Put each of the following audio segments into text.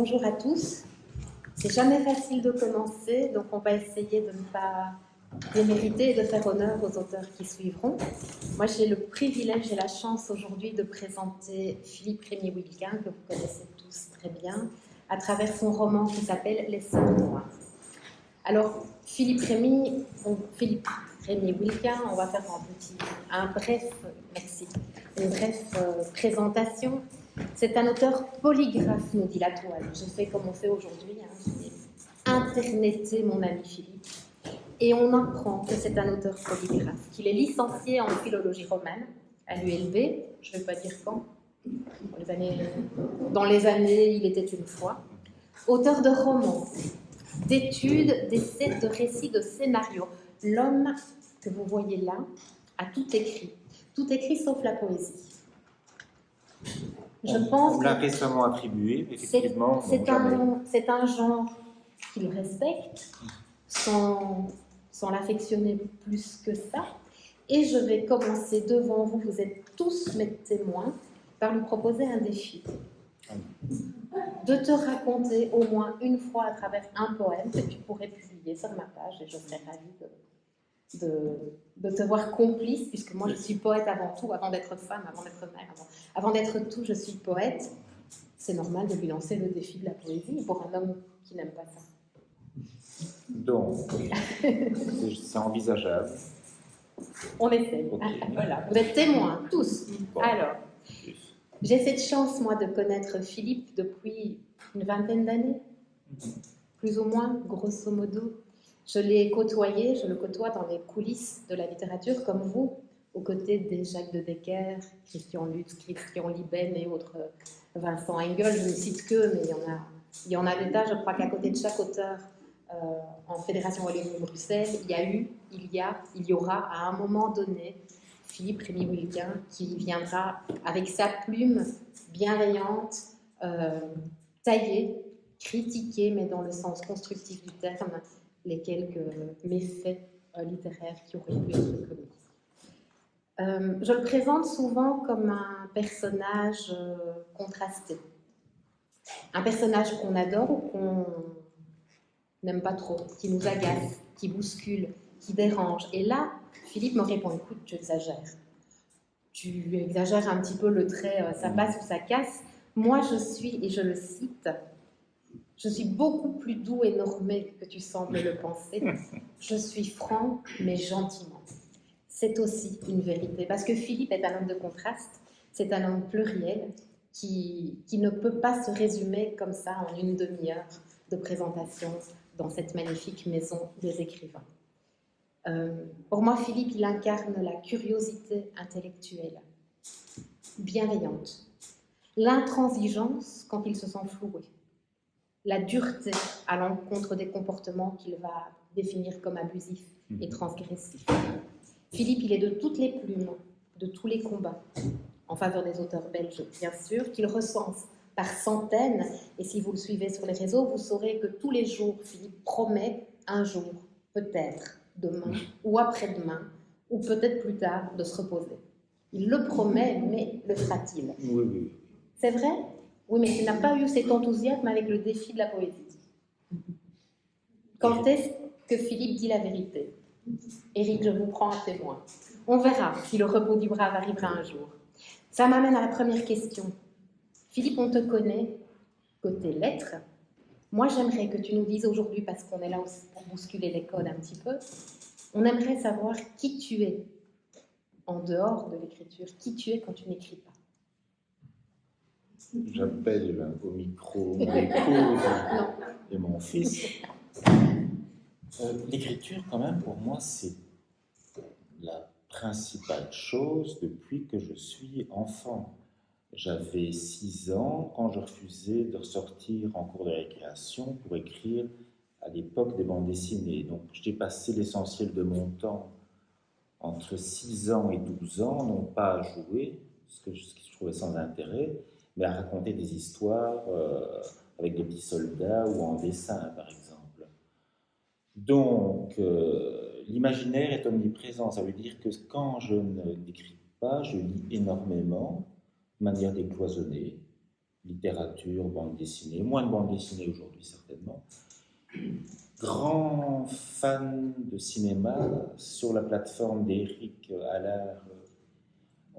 bonjour à tous. C'est jamais facile de commencer, donc on va essayer de ne pas démériter et de faire honneur aux auteurs qui suivront. Moi, j'ai le privilège et la chance aujourd'hui de présenter Philippe Rémy-Wilquin, que vous connaissez tous très bien, à travers son roman qui s'appelle Les Sables Noirs. Alors, Philippe Rémy-Wilquin, on va faire une brève présentation. C'est un auteur polygraphe, nous dit la toile. Je fais comme on fait aujourd'hui, j'ai interneté mon ami Philippe. Et on apprend que c'est un auteur polygraphe, qu'il est licencié en philologie romane à l'ULB, je ne vais pas dire quand, dans les années, il était une fois. Auteur de romans, d'études, d'essais, de récits, de scénarios. L'homme que vous voyez là a tout écrit sauf la poésie. Je pense on l'a récemment attribué, effectivement. C'est un genre qu'il respecte, sans l'affectionner plus que ça. Et je vais commencer devant vous, vous êtes tous mes témoins, par lui proposer un défi. De te raconter au moins une fois à travers un poème que tu pourrais publier sur ma page, et je serais ravie de te voir complice, puisque moi je suis poète avant tout, avant d'être femme, avant d'être mère, avant d'être tout, je suis poète. C'est normal de lui lancer le défi de la poésie pour un homme qui n'aime pas ça. Donc, c'est envisageable. On essaie. Okay. Voilà, vous êtes témoins, tous. Bon. Alors, j'ai cette chance, moi, de connaître Philippe depuis une vingtaine d'années, plus ou moins, grosso modo. Je l'ai côtoyé, je le côtoie dans les coulisses de la littérature, comme vous, aux côtés des Jacques de Decker, Christian Lutz, Christian Liben et autres, Vincent Engel, je ne cite que, mais il y en a des tas. Je crois qu'à côté de chaque auteur en Fédération Wallonie-Bruxelles, il y aura à un moment donné Philippe Rémy-Wilquin qui viendra avec sa plume bienveillante, taillée, critiquer, mais dans le sens constructif du terme, les quelques méfaits littéraires qui auraient pu être commis. Je le présente souvent comme un personnage contrasté. Un personnage qu'on adore ou qu'on n'aime pas trop, qui nous agace, qui bouscule, qui dérange. Et là, Philippe me répond, écoute, tu exagères. Tu exagères un petit peu le trait, ça passe ou ça casse. Moi, je suis, et je le cite, je suis beaucoup plus doux et normé que tu sembles le penser. Je suis franc, mais gentiment. C'est aussi une vérité, parce que Philippe est un homme de contraste, c'est un homme pluriel qui ne peut pas se résumer comme ça en une demi-heure de présentation dans cette magnifique maison des écrivains. Pour moi, Philippe, il incarne la curiosité intellectuelle, bienveillante, l'intransigeance quand il se sent floué, la dureté à l'encontre des comportements qu'il va définir comme abusifs et transgressifs. Philippe, il est de toutes les plumes, de tous les combats, en faveur des auteurs belges, bien sûr, qu'il recense par centaines, et si vous le suivez sur les réseaux, vous saurez que tous les jours, Philippe promet un jour, peut-être demain, ou après-demain, ou peut-être plus tard, de se reposer. Il le promet, mais le fera-t-il? Oui. C'est vrai? Oui, mais il n'a pas eu cet enthousiasme avec le défi de la poésie. Quand est-ce que Philippe dit la vérité? Éric, je vous prends un témoin. On verra si le repos du brave arrivera un jour. Ça m'amène à la première question. Philippe, on te connaît côté lettres. Moi, j'aimerais que tu nous dises aujourd'hui, parce qu'on est là aussi pour bousculer les codes un petit peu, on aimerait savoir qui tu es en dehors de l'écriture, qui tu es quand tu n'écris pas. J'appelle au micro mon épouse et mon fils. L'écriture, quand même, pour moi, c'est la principale chose depuis que je suis enfant. J'avais 6 ans quand je refusais de sortir en cours de récréation pour écrire à l'époque des bandes dessinées. Donc, j'ai passé l'essentiel de mon temps entre 6 ans et 12 ans, non pas à jouer, ce que je trouvais sans intérêt, mais à raconter des histoires avec des petits soldats ou en dessin, par exemple. Donc, l'imaginaire est omniprésent. Ça veut dire que quand je n'écris pas, je lis énormément, de manière décloisonnée. littérature, bande dessinée, moins de bande dessinée aujourd'hui certainement. Grand fan de cinéma, sur la plateforme d'Éric Allard,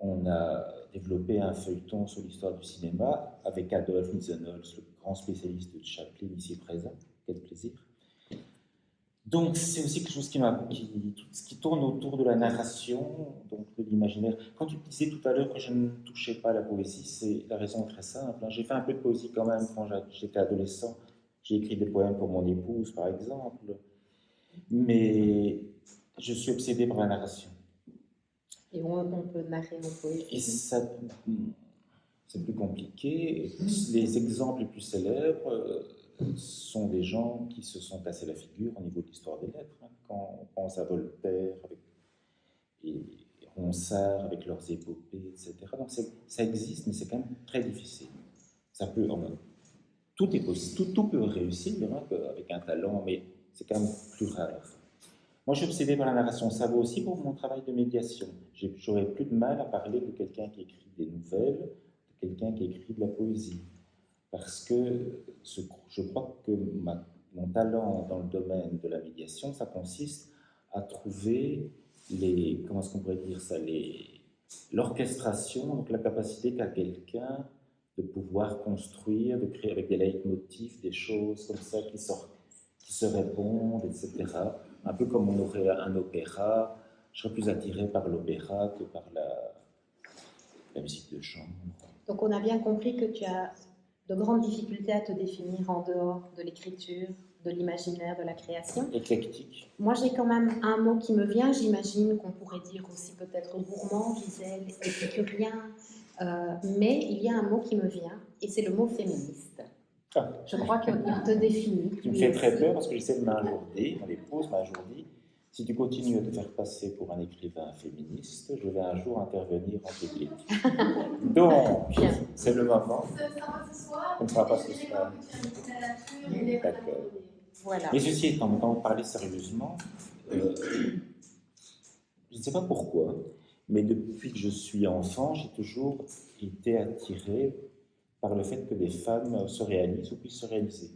on a développé un feuilleton sur l'histoire du cinéma avec Adolphe Mizenols, le grand spécialiste de Chaplin ici présent. Quel plaisir. Donc c'est aussi quelque chose qui tourne autour de la narration, donc de l'imaginaire. Quand tu disais tout à l'heure que je ne touchais pas à la poésie, c'est la raison très simple. J'ai fait un peu de poésie quand même quand j'étais adolescent. J'ai écrit des poèmes pour mon épouse, par exemple. Mais je suis obsédé par la narration. Et on peut narrer en poésie. Et ça, c'est plus compliqué. Les exemples les plus célèbres sont des gens qui se sont cassés la figure au niveau de l'histoire des lettres. Quand on pense à Voltaire et Ronsard avec leurs épopées, etc. Donc ça existe, mais c'est quand même très difficile. Ça peut, tout est possible, tout peut réussir avec un talent, mais c'est quand même plus rare. Moi, je suis obsédé par la narration. Ça vaut aussi pour mon travail de médiation. J'aurais plus de mal à parler de quelqu'un qui écrit des nouvelles, de quelqu'un qui écrit de la poésie. Parce que je crois que mon talent dans le domaine de la médiation, ça consiste à trouver comment est-ce qu'on pourrait dire ça, l'orchestration, donc la capacité qu'a quelqu'un de pouvoir construire, de créer avec des leitmotifs, des choses comme ça qui se répondent, etc. Un peu comme on aurait un opéra. Je serais plus attiré par l'opéra que par la musique de chambre. Donc on a bien compris que tu as de grandes difficultés à te définir en dehors de l'écriture, de l'imaginaire, de la création. Éclectique. Moi, j'ai quand même un mot qui me vient. J'imagine qu'on pourrait dire aussi peut-être gourmand, Gisèle, épicurien. Mais il y a un mot qui me vient, et c'est le mot féministe. Ah. Je crois qu'il te définit. Tu me fais très peur parce que j'essaie de m'injourner, mon épouse m'a injourné. Si tu continues à te faire passer pour un écrivain féministe, je vais un jour intervenir en public. Donc, c'est le moment. On ne fera pas ce soir. D'accord. Voilà. Mais ceci étant, quand on parlait sérieusement, je ne sais pas pourquoi, mais depuis que je suis enfant, j'ai toujours été attiré par le fait que des femmes se réalisent ou puissent se réaliser.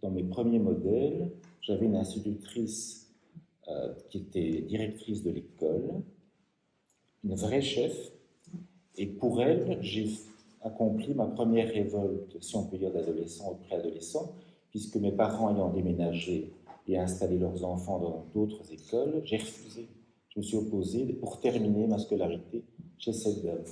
Dans mes premiers modèles, j'avais une institutrice qui était directrice de l'école, une vraie chef, et pour elle, j'ai accompli ma première révolte, si on peut dire d'adolescent ou de préadolescent, puisque mes parents ayant déménagé et installé leurs enfants dans d'autres écoles, j'ai refusé. Je me suis opposé pour terminer ma scolarité chez cette dame.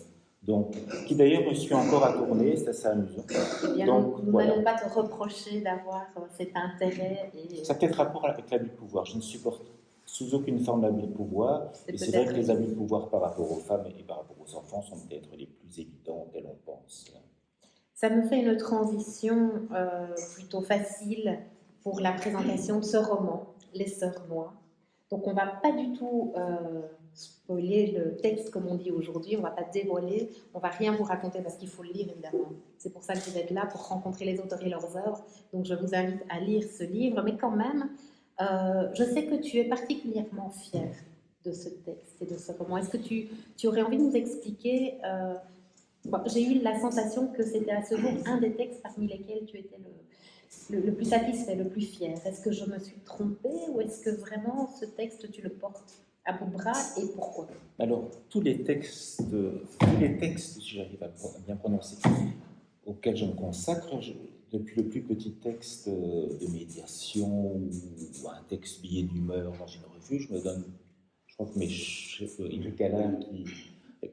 Donc, qui d'ailleurs me suit encore à tourner, c'est assez amusant. Eh bien, donc, nous n'allons pas te reprocher d'avoir cet intérêt. Ça a peut-être rapport avec l'abus de pouvoir. Je ne supporte sous aucune forme d'abus de pouvoir. Et c'est vrai que les abus de pouvoir par rapport aux femmes et par rapport aux enfants sont peut-être les plus évidents auxquels on pense. Ça me fait une transition plutôt facile pour la présentation de ce roman, Les Sœurs Noires. Donc on ne va pas du tout spoiler le texte comme on dit aujourd'hui, on ne va pas dévoiler, on ne va rien vous raconter parce qu'il faut le lire évidemment. C'est pour ça que vous êtes là, pour rencontrer les auteurs et leurs œuvres. Donc je vous invite à lire ce livre, mais quand même, je sais que tu es particulièrement fière de ce texte et de ce roman. Est-ce que tu aurais envie de nous expliquer j'ai eu la sensation que c'était à ce jour un des textes parmi lesquels tu étais le plus satisfait, le plus fier. Est-ce que je me suis trompée ou est-ce que vraiment ce texte, tu le portes à bout de bras et pourquoi? Alors, tous les textes, si j'arrive à bien prononcer, auxquels je me consacre, depuis le plus petit texte de médiation ou un texte billet d'humeur dans une revue, je me donne, je crois que Éric Allard,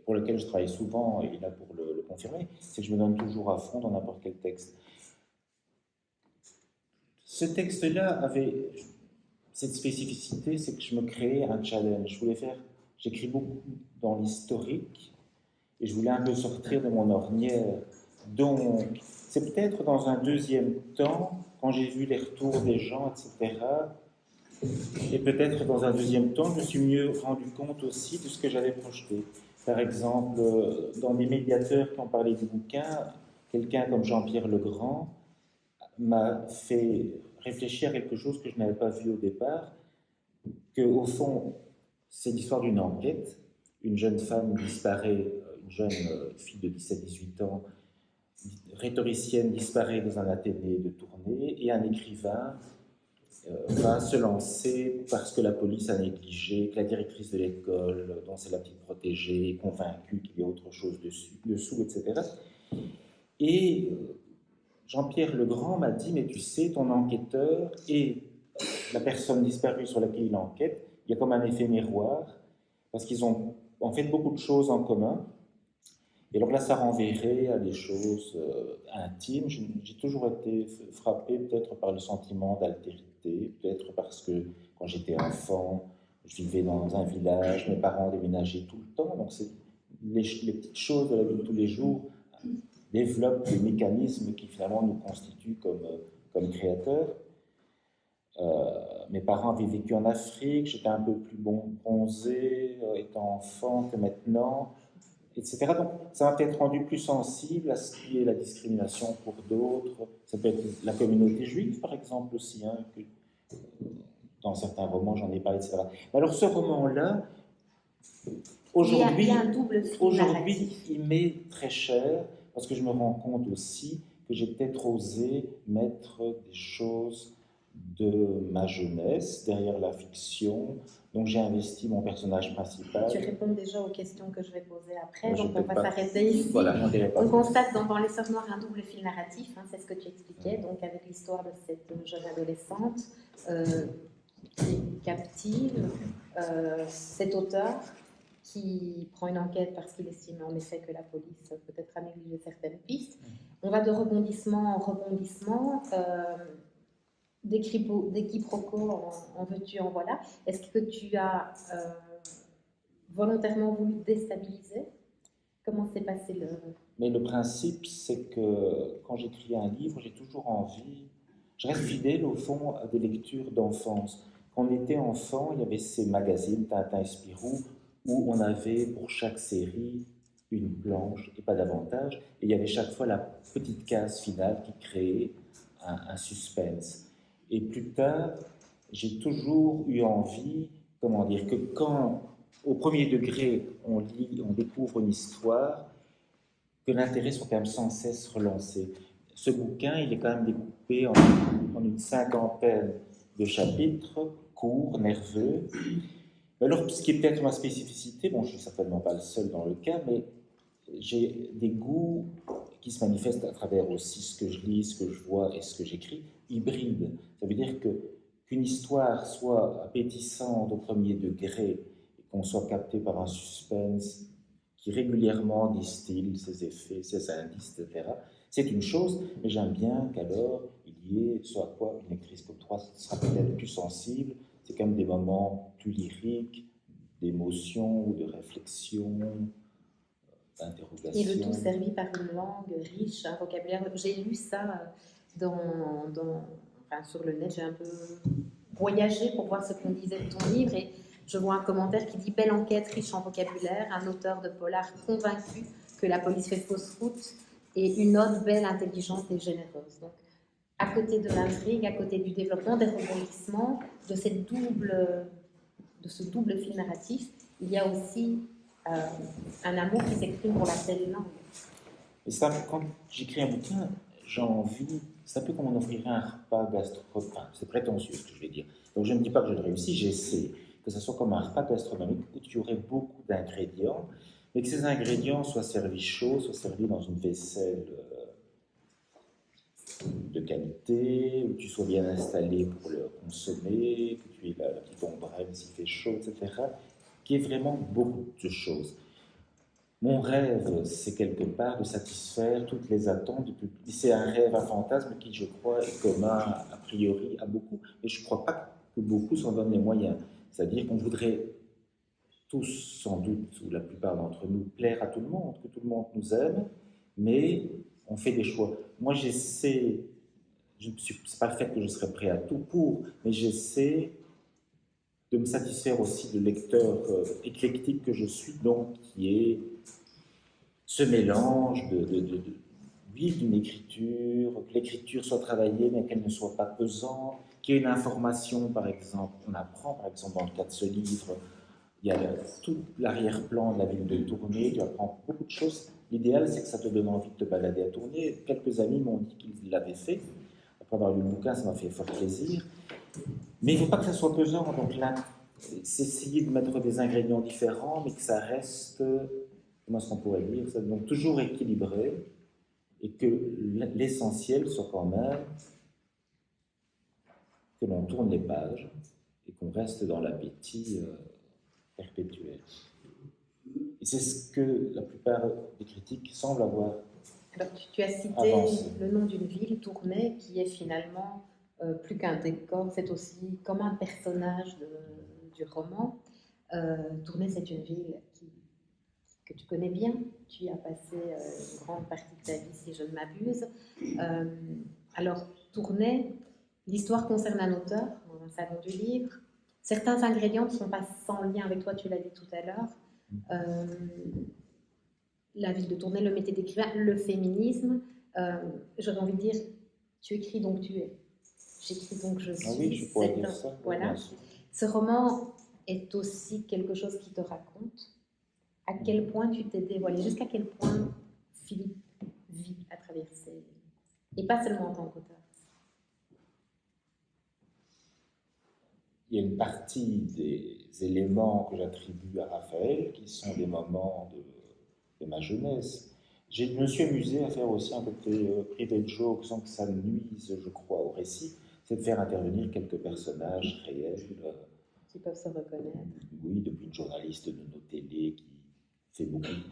pour lequel je travaille souvent, et là pour le confirmer, c'est que je me donne toujours à fond dans n'importe quel texte. Ce texte-là avait cette spécificité, c'est que je me créais un challenge. J'écris beaucoup dans l'historique, et je voulais un peu sortir de mon ornière. Donc, c'est peut-être dans un deuxième temps, quand j'ai vu les retours des gens, etc., et peut-être dans un deuxième temps, je me suis mieux rendu compte aussi de ce que j'avais projeté. Par exemple, dans les médiateurs qui ont parlé du bouquin, quelqu'un comme Jean-Pierre Legrand m'a fait réfléchir à quelque chose que je n'avais pas vu au départ, qu'au fond, c'est l'histoire d'une enquête. Une jeune femme disparaît, une jeune fille de 17-18 ans rhétoricienne disparaît dans un atelier de tournée et un écrivain va se lancer parce que la police a négligé, que la directrice de l'école, dont c'est la petite protégée, est convaincue qu'il y a autre chose dessous, etc. Et Jean-Pierre Legrand m'a dit, mais tu sais, ton enquêteur et la personne disparue sur laquelle il enquête, il y a comme un effet miroir, parce qu'ils ont en fait beaucoup de choses en commun. Et alors là, ça renverrait à des choses intimes. J'ai toujours été frappé peut-être par le sentiment d'altérité, peut-être parce que quand j'étais enfant, je vivais dans un village, mes parents déménageaient tout le temps, donc les petites choses de la vie de tous les jours développent des mécanismes qui finalement nous constituent comme créateurs. Mes parents avaient vécu en Afrique, j'étais un peu plus bronzé étant enfant que maintenant, etc. Donc ça m'a peut-être rendu plus sensible à ce qui est la discrimination pour d'autres. Ça peut être la communauté juive, par exemple, aussi, hein, que, dans certains romans, j'en ai parlé, etc. Mais alors ce roman-là, aujourd'hui, il m'est très cher, parce que je me rends compte aussi que j'ai peut-être osé mettre des choses de ma jeunesse derrière la fiction. Donc j'ai investi mon personnage principal. Tu réponds déjà aux questions que je vais poser après, donc on va s'arrêter ici. Voilà, on constate dans Les Sœurs Noires un double fil narratif, hein, c'est ce que tu expliquais, donc avec l'histoire de cette jeune adolescente qui captive cet auteur qui prend une enquête parce qu'il estime en effet que la police peut-être a négligé certaines pistes. On va de rebondissement en rebondissement, des quiproquos en veux-tu, en voilà. Est-ce que tu as volontairement voulu déstabiliser? Comment s'est passé le... Mais le principe, c'est que quand j'écris un livre, j'ai toujours envie... Je reste fidèle, au fond, à des lectures d'enfance. Quand on était enfant, il y avait ces magazines, Tintin et Spirou, où on avait pour chaque série une planche et pas davantage, et il y avait chaque fois la petite case finale qui créait un suspense. Et plus tard, j'ai toujours eu envie, comment dire, que quand, au premier degré, on lit, on découvre une histoire, que l'intérêt soit quand même sans cesse relancé. Ce bouquin, il est quand même découpé en une cinquantaine de chapitres, courts, nerveux. Alors, ce qui est peut-être ma spécificité, bon, je ne suis certainement pas le seul dans le cas, mais j'ai des goûts qui se manifestent à travers aussi ce que je lis, ce que je vois et ce que j'écris, hybride. Ça veut dire qu'une histoire soit appétissante au premier degré et qu'on soit capté par un suspense qui régulièrement distille ses effets, ses indices, etc. C'est une chose, mais j'aime bien qu'alors il y ait ce à quoi une lectrice comme toi sera peut-être plus sensible. C'est quand même des moments plus lyriques, d'émotion ou de réflexion, d'interrogation. Et le tout servi par une langue riche, un vocabulaire. J'ai lu ça sur le net, j'ai un peu voyagé pour voir ce qu'on disait de ton livre et je vois un commentaire qui dit « Belle enquête riche en vocabulaire, un auteur de polar convaincu que la police fait fausse route et une note belle, intelligente et généreuse. » Donc, à côté de l'intrigue, à côté du développement, des rebondissements, de ce double fil narratif, il y a aussi un amour qui s'exprime pour la belle langue. Et ça, quand j'écris un bouquin, j'ai envie, c'est un peu comme on offrirait un repas gastronomique, enfin, c'est prétentieux ce que je vais dire. Donc je ne dis pas que je le réussis, j'essaie que ce soit comme un repas gastronomique où tu aurais beaucoup d'ingrédients, mais que ces ingrédients soient servis chauds, soient servis dans une vaisselle de qualité, où tu sois bien installé pour le consommer, que tu aies la petite ombrelle s'il fait chaud, etc. Qui est vraiment beaucoup de choses. Mon rêve, c'est quelque part de satisfaire toutes les attentes du public. C'est un rêve, un fantasme qui, je crois, est commun a priori à beaucoup, mais je ne crois pas que beaucoup s'en donnent les moyens. C'est-à-dire qu'on voudrait tous, sans doute, ou la plupart d'entre nous, plaire à tout le monde, que tout le monde nous aime, mais on fait des choix. Moi, j'essaie, c'est pas le fait que je serais prêt à tout pour, mais j'essaie de me satisfaire aussi de lecteur éclectique que je suis, donc qui est ce mélange d'une écriture, que l'écriture soit travaillée mais qu'elle ne soit pas pesante, qu'il y ait une information, par exemple, on apprend par exemple dans le cas de ce livre, il y a tout l'arrière-plan de la ville de Tournai, tu apprends beaucoup de choses, L'idéal, c'est que ça te donne envie de te balader à Tournai. Quelques amis m'ont dit qu'ils l'avaient fait. Après avoir lu le bouquin, ça m'a fait fort plaisir. Mais il ne faut pas que ça soit pesant. Donc là, c'est essayer de mettre des ingrédients différents, mais que ça reste, comment est-ce qu'on pourrait dire ça, donc toujours équilibré, et que l'essentiel soit quand même que l'on tourne les pages et qu'on reste dans l'appétit perpétuel. Et c'est ce que la plupart des critiques semblent avoir. Alors, tu as cité avancé. le nom d'une ville, Tournai, qui est finalement plus qu'un décor, c'est aussi comme un personnage du roman. Tournai, c'est une ville que tu connais bien. Tu y as passé une grande partie de ta vie, si je ne m'abuse. Alors, Tournai, l'histoire concerne un auteur, dans un salon du livre. Certains ingrédients ne sont pas sans lien avec toi, tu l'as dit tout à l'heure. La ville de Tournai, le métier d'écrivain, le féminisme. J'aurais envie de dire, tu écris donc tu es. J'écris donc je suis. Ah oui, je pourrais dire ça. Voilà. Ce roman est aussi quelque chose qui te raconte à quel point tu t'es dévoilé, jusqu'à quel point Philippe vit à travers ses... Et pas seulement en tant qu'auteur. Il y a une partie des éléments que j'attribue à Raphaël qui sont des moments de ma jeunesse. Je me suis amusé à faire aussi un côté private joke sans que ça nuise, je crois, au récit, c'est de faire intervenir quelques personnages réels. Qui peuvent se reconnaître. Oui, depuis une journaliste de nos télé qui fait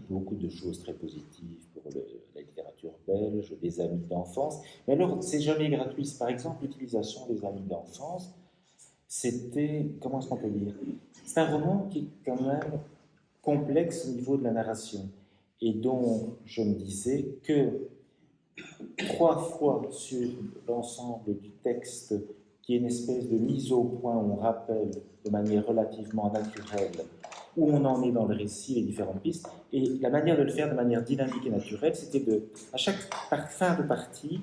beaucoup de choses très positives pour la littérature belge, des amis d'enfance. Mais alors, c'est jamais gratuit. Par exemple, l'utilisation des amis d'enfance, c'était, comment est-ce qu'on peut dire, c'est un roman qui est quand même complexe au niveau de la narration et dont je me disais que 3 fois sur l'ensemble du texte, qui est une espèce de mise au point où on rappelle de manière relativement naturelle où on en est dans le récit, les différentes pistes, et la manière de le faire de manière dynamique et naturelle, c'était à chaque fin de partie,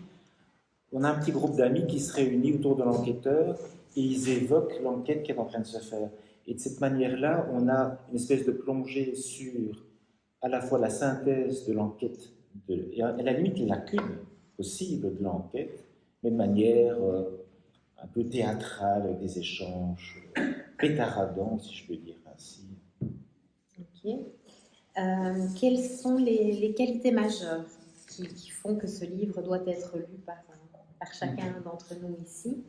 on a un petit groupe d'amis qui se réunit autour de l'enquêteur et ils évoquent l'enquête qui est en train de se faire. Et de cette manière-là, on a une espèce de plongée sur à la fois la synthèse de l'enquête et à la limite les lacunes possibles de l'enquête, mais de manière un peu théâtrale, avec des échanges pétaradants, si je peux dire ainsi. Ok. Quelles sont les qualités majeures qui font que ce livre doit être lu par chacun d'entre nous ici?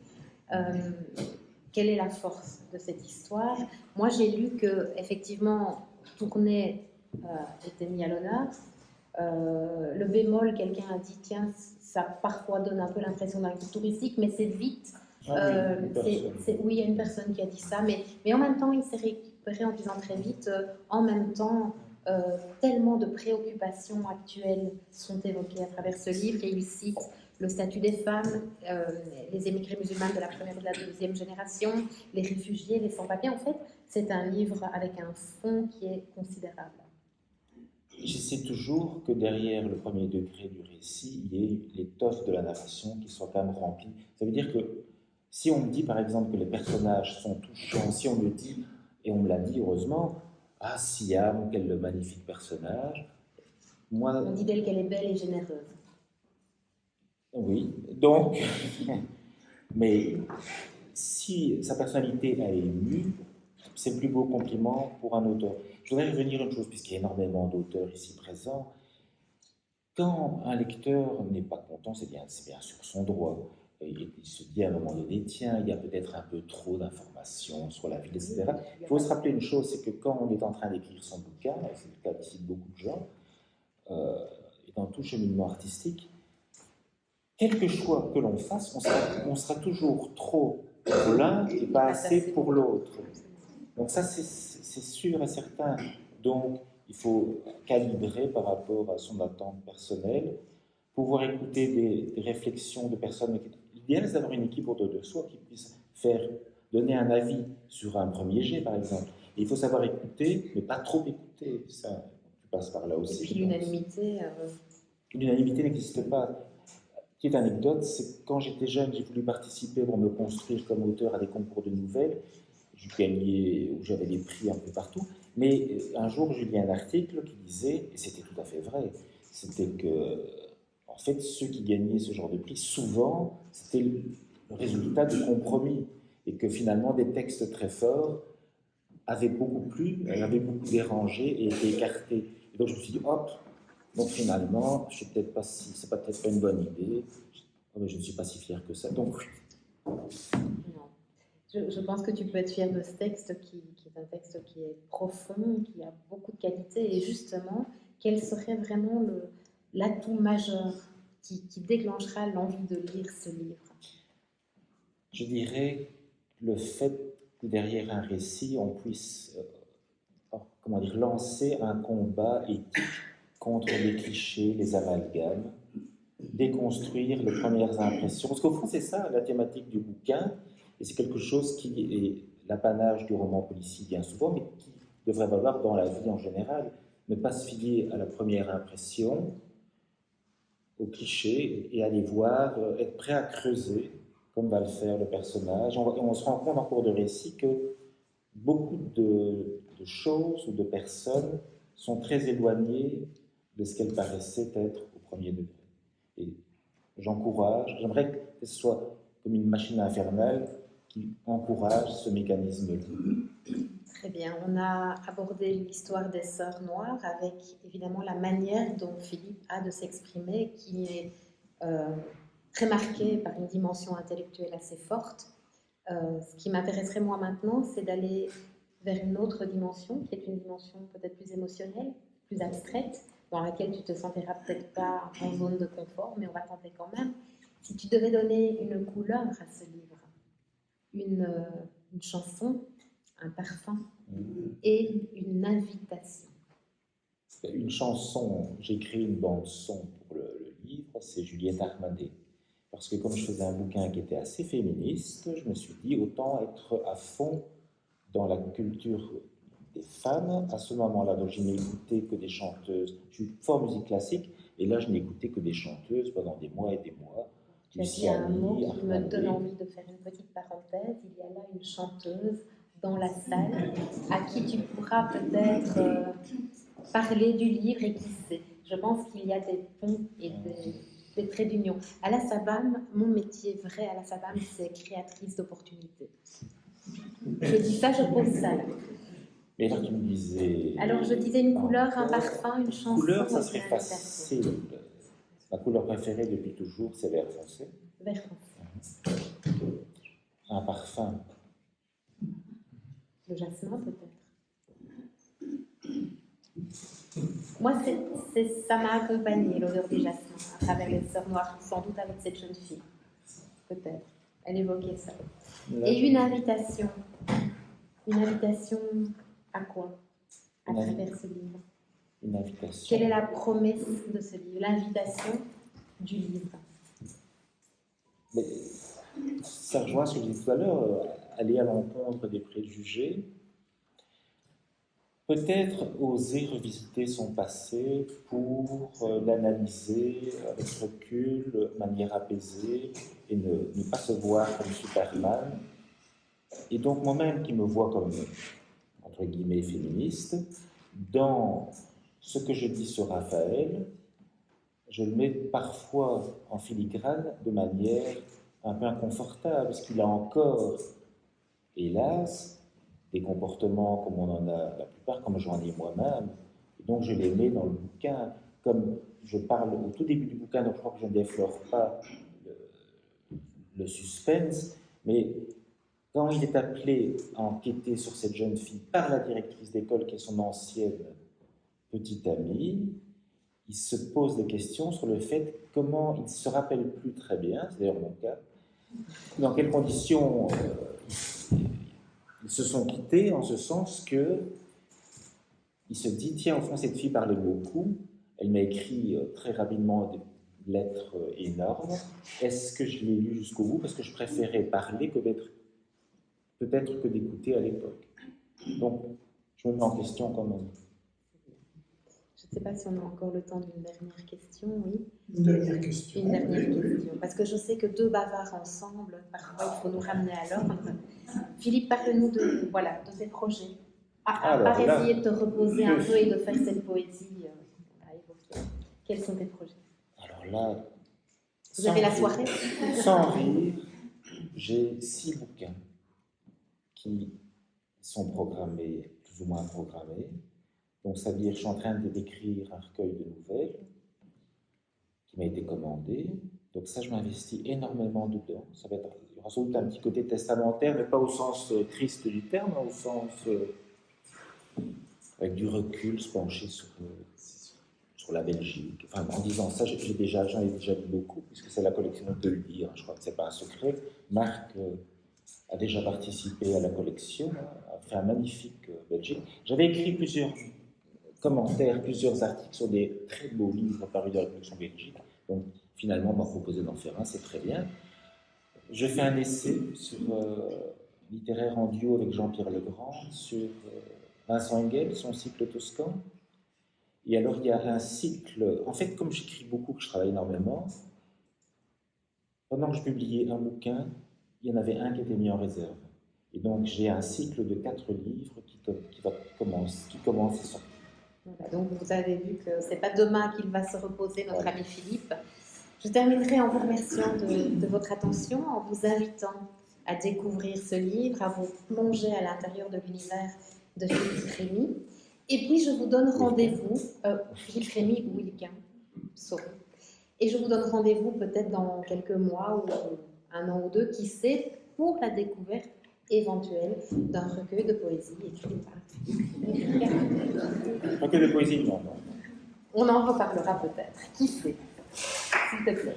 Quelle est la force de cette histoire? Moi, j'ai lu que effectivement, Tournai était mis à l'honneur. Le bémol, quelqu'un a dit, tiens, ça parfois donne un peu l'impression d'un guide touristique, mais c'est vite. Oui, il y a une personne qui a dit ça, mais en même temps, il s'est récupéré en disant très vite, en même temps, tellement de préoccupations actuelles sont évoquées à travers ce livre, et il cite le statut des femmes, les émigrés musulmanes de la première et de la deuxième génération, les réfugiés, les sans-papiers. En fait, c'est un livre avec un fond qui est considérable. J'essaie toujours que derrière le premier degré du récit, il y ait l'étoffe de la narration qui soit quand même remplie. Ça veut dire que si on me dit par exemple que les personnages sont touchants, si on me dit, et on me l'a dit heureusement, ah Siam, quel magnifique personnage. Moi, on dit d'elle qu'elle est belle et généreuse. Oui, donc, mais si sa personnalité a ému, c'est le plus beau compliment pour un auteur. Je voudrais revenir à une chose, puisqu'il y a énormément d'auteurs ici présents. Quand un lecteur n'est pas content, c'est bien sûr son droit. Il se dit à un moment donné, tiens, il y a peut-être un peu trop d'informations sur la vie, etc. Il faut se rappeler une chose, c'est que quand on est en train d'écrire son bouquin, c'est le cas d'ici de beaucoup de gens, et dans tout cheminement artistique, quelque choix que l'on fasse, on sera toujours trop pour l'un et pas assez pour l'autre. Donc ça, c'est sûr et certain. Donc, il faut calibrer par rapport à son attente personnelle, pouvoir écouter des réflexions de personnes. L'idéal, c'est d'avoir une équipe autour de soi qui puisse donner un avis sur un premier jet, par exemple. Et il faut savoir écouter, mais pas trop écouter. Ça, tu passes par là aussi. Et puis l'unanimité... L'unanimité n'existe pas. Petite anecdote, c'est que quand j'étais jeune, j'ai voulu participer pour me construire comme auteur à des concours de nouvelles. Je gagnais, où j'avais des prix un peu partout. Mais un jour, j'ai lu un article qui disait, et c'était tout à fait vrai, c'était que, en fait, ceux qui gagnaient ce genre de prix, souvent, c'était le résultat de compromis, et que finalement, des textes très forts avaient beaucoup plu, avaient beaucoup dérangé et étaient écartés. Et donc je me suis dit, hop, donc finalement, je sais peut-être pas si, c'est peut-être pas une bonne idée, mais je ne suis pas si fier que ça. Donc, Non. Je pense que tu peux être fier de ce texte qui est un texte qui est profond, qui a beaucoup de qualité, et justement, quel serait vraiment l'atout majeur qui déclenchera l'envie de lire ce livre? je dirais le fait que derrière un récit, on puisse lancer un combat éthique contre les clichés, les amalgames, déconstruire les premières impressions. Parce qu'au fond, c'est ça la thématique du bouquin, et c'est quelque chose qui est l'apanage du roman policier bien souvent, mais qui devrait valoir dans la vie en général. Ne pas se fier à la première impression, aux clichés, et aller voir, être prêt à creuser, comme va le faire le personnage. On se rend compte en cours de récit que beaucoup de choses ou de personnes sont très éloignées de ce qu'elles paraissaient être au premier degré. Et j'aimerais que ce soit comme une machine infernale qui encourage ce mécanisme-là. Très bien, on a abordé l'histoire des Sœurs Noires avec évidemment la manière dont Philippe a de s'exprimer, qui est très marquée par une dimension intellectuelle assez forte. Ce qui m'intéresserait moi maintenant, c'est d'aller vers une autre dimension, qui est une dimension peut-être plus émotionnelle, plus abstraite, dans laquelle tu te sentiras peut-être pas en zone de confort, mais on va tenter quand même. Si tu devais donner une couleur à ce livre, une chanson, un parfum et une invitation. Une chanson, j'ai écrit une bande-son pour le livre, c'est Juliette Armanet. Parce que comme je faisais un bouquin qui était assez féministe, je me suis dit autant être à fond dans la culture des femmes à ce moment-là. Donc je n'ai écouté que des chanteuses. Je suis fort musique classique, et là je n'ai écouté que des chanteuses pendant des mois et des mois. Tu as dit un mot qui me donne envie de faire une petite parenthèse. Il y a là une chanteuse dans la salle à qui tu pourras peut-être parler du livre, et qui sait. Je pense qu'il y a des ponts et des traits d'union. À la Sabam, mon métier vrai à la Sabam, c'est créatrice d'opportunités. Je dis ça, je pose ça là. Mais là, tu me disais... Alors, je disais une couleur, un parfum, une chanson... Couleur, ça serait facile. Ma couleur préférée depuis toujours, c'est vert foncé. Vert foncé. Un parfum. Le jasmin, peut-être. Moi, ça m'a accompagnée, l'odeur du jasmin, à travers les Sœurs Noires, sans doute avec cette jeune fille. Peut-être. Elle évoquait ça. Et une invitation. Une invitation à quoi? À travers ce livre. Une invitation. Quelle est la promesse de ce livre? L'invitation du livre. Mais ça rejoint ce que je disais tout à l'heure, aller à l'encontre des préjugés. Peut-être oser revisiter son passé pour l'analyser avec recul, de manière apaisée, et ne pas se voir comme Superman. Et donc moi-même qui me vois comme, entre guillemets, féministe, dans ce que je dis sur Raphaël, je le mets parfois en filigrane de manière un peu inconfortable, parce qu'il a encore, hélas, des comportements comme on en a la plupart, comme j'en ai moi-même. Et donc je les mets dans le bouquin, comme je parle au tout début du bouquin, donc je crois que je ne déflore pas le suspense, mais quand il est appelé à enquêter sur cette jeune fille par la directrice d'école, qui est son ancienne petite amie, il se pose des questions sur le fait comment il ne se rappelle plus très bien, c'est d'ailleurs mon cas, dans quelles conditions ils se sont quittés, en ce sens que il se dit, tiens, au fond, cette fille parlait beaucoup, elle m'a écrit très rapidement des lettres énormes, est-ce que je l'ai lu jusqu'au bout? Parce que je préférais parler que peut-être que d'écouter à l'époque. Donc, je me mets en question quand même. Je ne sais pas si on a encore le temps d'une dernière question, oui. Une dernière question. Une dernière question, parce que je sais que deux bavards ensemble, parfois il faut nous ramener à l'ordre. Philippe, parle-nous de tes projets. Essayer de te reposer un peu et de faire cette poésie à évoquer. Quels sont tes projets? Alors là, Vous avez la soirée? Sans rire, j'ai 6 bouquins qui sont programmés, plus ou moins programmés. Donc, ça veut dire que je suis en train d'écrire un recueil de nouvelles qui m'a été commandé. Donc ça, je m'investis énormément dedans. Ça va être, il y aura sans doute un petit côté testamentaire, mais pas au sens triste du terme, au sens avec du recul, se pencher sur la Belgique. Enfin, en disant ça, j'en ai déjà lu beaucoup, puisque c'est la collection, on peut le dire, je crois que ce n'est pas un secret. Marc a déjà participé à la collection, a fait un magnifique Belgique. J'avais écrit plusieurs commentaires, plusieurs articles sur des très beaux livres parus dans la collection Belgique. Donc, finalement, on m'a proposé d'en faire un, c'est très bien. Je fais un essai sur littéraire en duo avec Jean-Pierre Legrand, sur Vincent Engel, son cycle toscan. Et alors, il y a un cycle... En fait, comme j'écris beaucoup, que je travaille énormément, pendant que je publiais un bouquin, il y en avait un qui était mis en réserve. Et donc, j'ai un cycle de 4 livres qui commence à sortir. Voilà, donc, vous avez vu que ce n'est pas demain qu'il va se reposer, notre ami Philippe. Je terminerai en vous remerciant de votre attention, en vous invitant à découvrir ce livre, à vous plonger à l'intérieur de l'univers de Philippe Rémy. Et puis, je vous donne rendez-vous, Philippe Rémy ou Wilquin, sorry. Et je vous donne rendez-vous peut-être dans quelques mois ou un an ou deux, qui sait, pour la découverte éventuelle d'un recueil de poésie écrit par Philippe. Recueil de poésie, non. On en reparlera peut-être, qui sait, s'il te plaît.